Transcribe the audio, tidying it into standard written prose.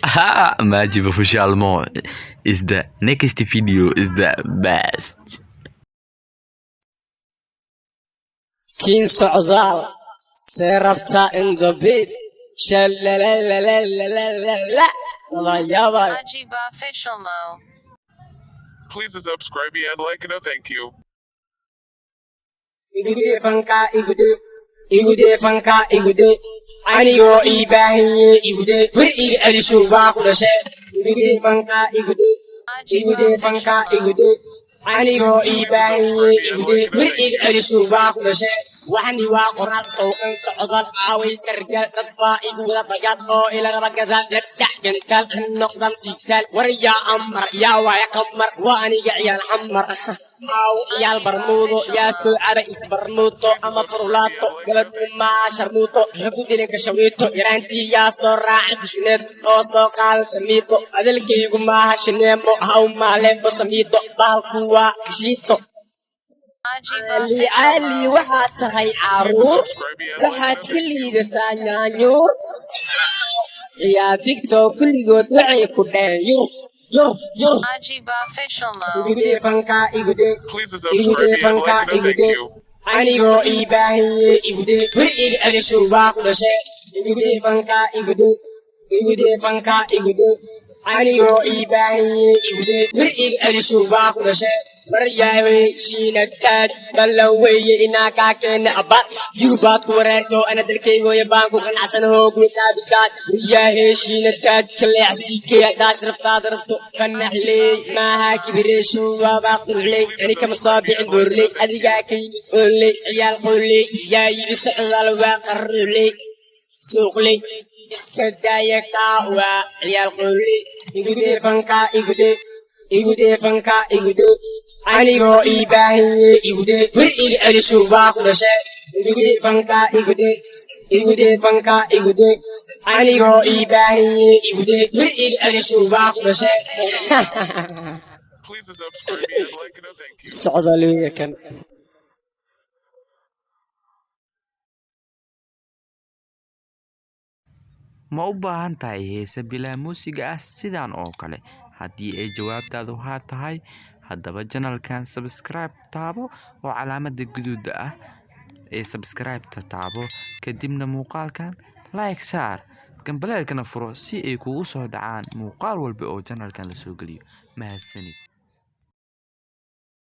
Majib officiellement is the next video is the best. King Socdal, Serapta in the beat. Majib official mo. Please subscribe and like and thank you. Igude fanka igude anigo ibahiye igude bir ig alishu ba kudashe igude fanka igude anigo ibahiye igude bir ig alishu ba kudashe waxani waa qoraal sooqan socdal aaway sargal dadba iguda bagad oo ila rabagada dhaxgan kal noqdan tital wariya amar ya waa qamar waa aniga ciyaal xamar يا البرمودو يا سعد إسبرموتو أما فرولاتو قبل ما شرموتو هبودي لك شويتو يرانتي يا صراع كشنيت أو سوقال سميتو أدل كيغو ما هشنيمو هاو مالين بسميتو بالكوا كشيتو علي وحات هاي عرور وحات كلي دتانيا نور يا تيك توك كل جود وعي كودان Majib official mo. Igude fanka igude fanka and thank you. anigo ibahiye igude bir ig alishu ba kudashe igude fanka igude anigo ibahiye igude bir ig alishu ba kudashe maryawe shinagtaad balaweye inaka keena aba yurubaad ku wareerto ana dalkaygo yabaan ku qanacsan hoogweynaabitaad maryahe shinagtaad kaleecsiike daas raftaada rabto kanaxley maaha kibireesho waabaa qurley ani kama soo bixin boorley adigaa kayni ooley ciyaal qooley yaa yidhi socdaal waa qaroley suuqley iska daaya kaawaa ciyaal qooley igude fanka igude anigo ibahiye igude bir ig alishu ba kudashe igude fanka igude anigo ibahiye igude bir ig alishu ba kudashe Please subscribe and like and thank you. socdaliga kan Ma u baahan tahay heese bilaa muusiga ah sidan oo kale? Haddii ay jawaabtaadu haa tahay, haddaba channelkan subscribe taabo oo calaamada guduuda ah ee subscribe-ta taabo, kadibna muuqaalkan like saar, gambaleelkana furo si ay kugu soo dhacaan muuqaal walba oo channelkan la soo geliyo. Mahadsanid.